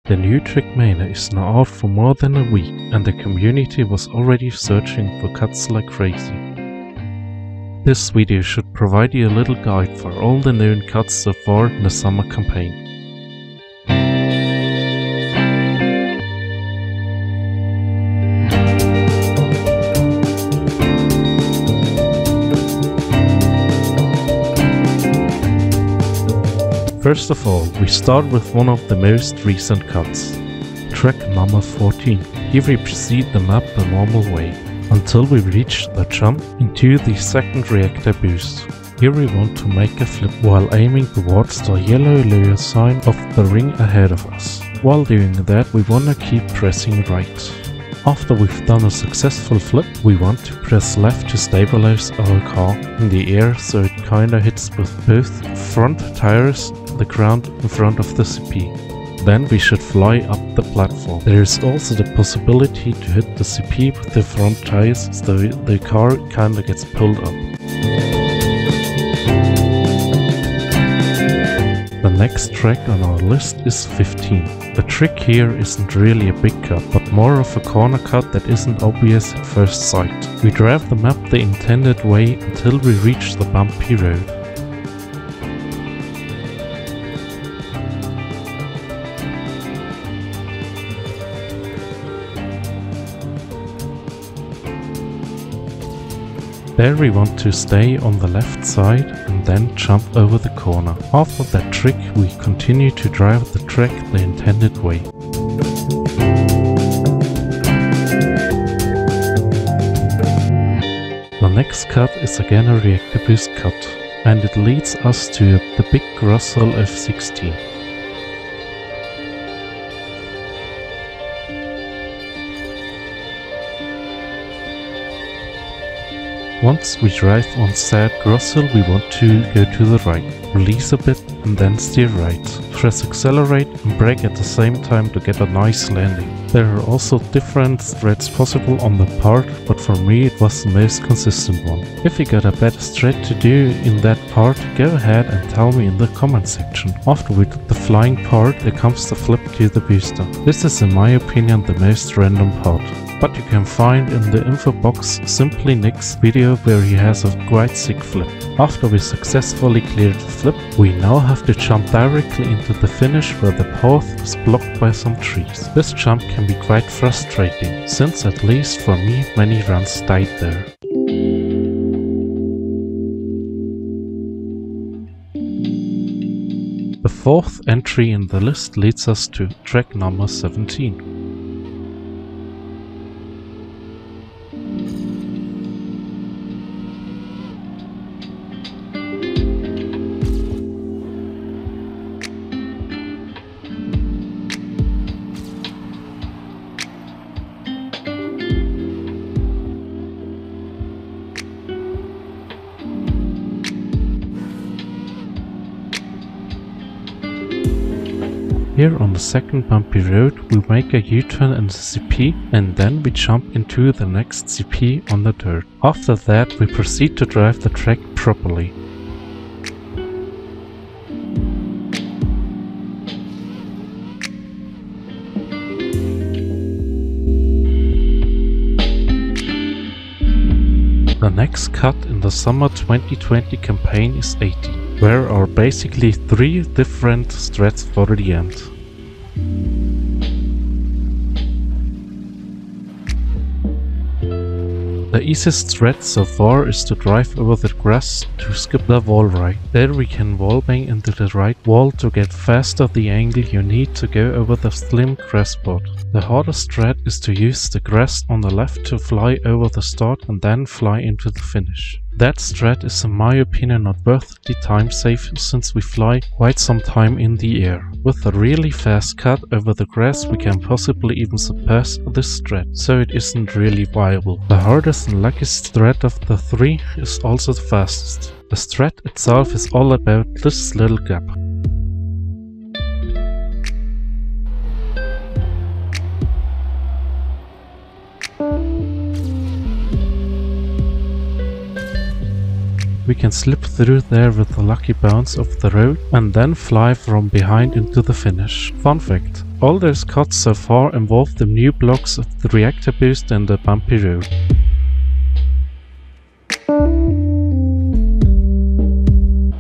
The new Trackmania is now out for more than a week, and the community was already searching for cuts like crazy. This video should provide you a little guide for all the known cuts so far in the summer campaign. First of all, we start with one of the most recent cuts, track number 14. Here we proceed the map the normal way, until we reach the jump into the second reactor boost. Here we want to make a flip while aiming towards the yellow layer sign of the ring ahead of us. While doing that, we want to keep pressing right. After we've done a successful flip, we want to press left to stabilize our car in the air so it kinda hits with both front tires the ground in front of the CP. Then we should fly up the platform. There is also the possibility to hit the CP with the front tires so the car kinda gets pulled up. The next track on our list is 15. The trick here isn't really a big cut, but more of a corner cut that isn't obvious at first sight. We drive the map the intended way until we reach the bumpy road. There we want to stay on the left side and then jump over the corner. After that trick we continue to drive the track the intended way. The next cut is again a reactor boost cut, and it leads us to the big Russell F16. Once we drive on said Russell, we want to go to the right, release a bit and then steer right. Press accelerate and brake at the same time to get a nice landing. There are also different strats possible on the part, but for me it was the most consistent one. If you got a better strat to do in that part, go ahead and tell me in the comment section. After we did the flying part, there comes the flip to the booster. This is in my opinion the most random part. But you can find in the info box simply Nick's video where he has a quite sick flip. After we successfully cleared the flip, we now have to jump directly into the finish where the path is blocked by some trees. This jump can be quite frustrating, since at least for me many runs died there. The fourth entry in the list leads us to track number 17. Here on the second bumpy road we make a U-turn in the CP and then we jump into the next CP on the dirt. After that we proceed to drive the track properly. The next cut in the summer 2020 campaign is 80. There are basically 3 different strats for the end. The easiest strat so far is to drive over the grass to skip the wall ride. There we can wallbang into the right wall to get faster the angle you need to go over the slim grass spot. The hardest strat is to use the grass on the left to fly over the start and then fly into the finish. That strat is in my opinion not worth the time save since we fly quite some time in the air. With a really fast cut over the grass we can possibly even surpass this strat, so it isn't really viable. The hardest and luckiest strat of the 3 is also the fastest. The strat itself is all about this little gap. We can slip through there with a lucky bounce of the road and then fly from behind into the finish. Fun fact, All those cuts so far involve the new blocks of the reactor boost and the bumpy road.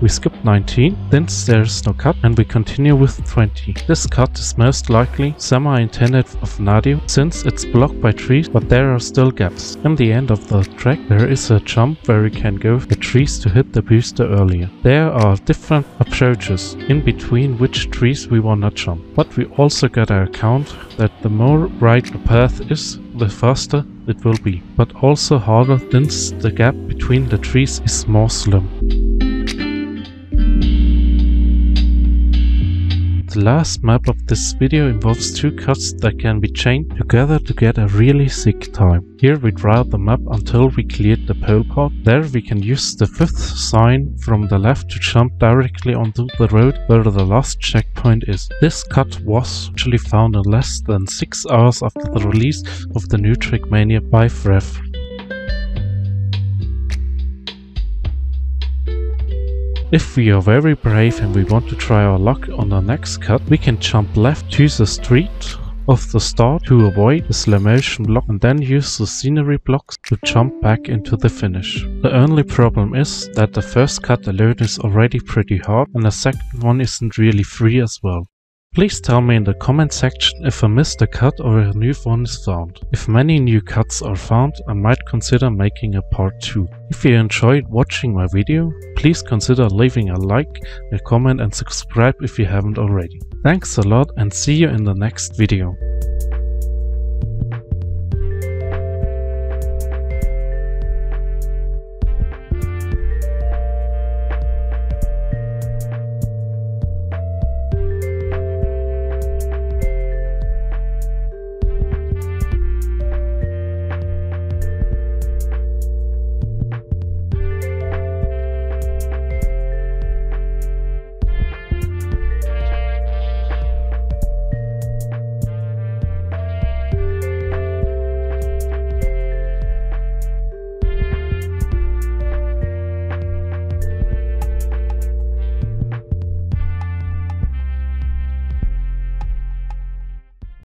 We skip 19, then there's no cut, and we continue with 20. This cut is most likely semi-intended of Nadio, since it's blocked by trees, but there are still gaps. In the end of the track there is a jump where we can go the trees to hit the booster earlier. There are different approaches in between which trees we wanna jump, but we also gotta account that the more right the path is, the faster it will be, but also harder since the gap between the trees is more slim. The last map of this video involves two cuts that can be chained together to get a really sick time. Here we draw the map until we cleared the pole part. There we can use the 5th sign from the left to jump directly onto the road where the last checkpoint is. This cut was actually found in less than 6 hours after the release of the new Trackmania by Frev. If we are very brave and we want to try our luck on the next cut, we can jump left to the street of the start to avoid the slow motion block and then use the scenery blocks to jump back into the finish. The only problem is that the first cut alone is already pretty hard and the second one isn't really free as well. Please tell me in the comment section if I missed a cut or a new one is found. If many new cuts are found, I might consider making a part 2. If you enjoyed watching my video, please consider leaving a like, a comment and subscribe if you haven't already. Thanks a lot and see you in the next video.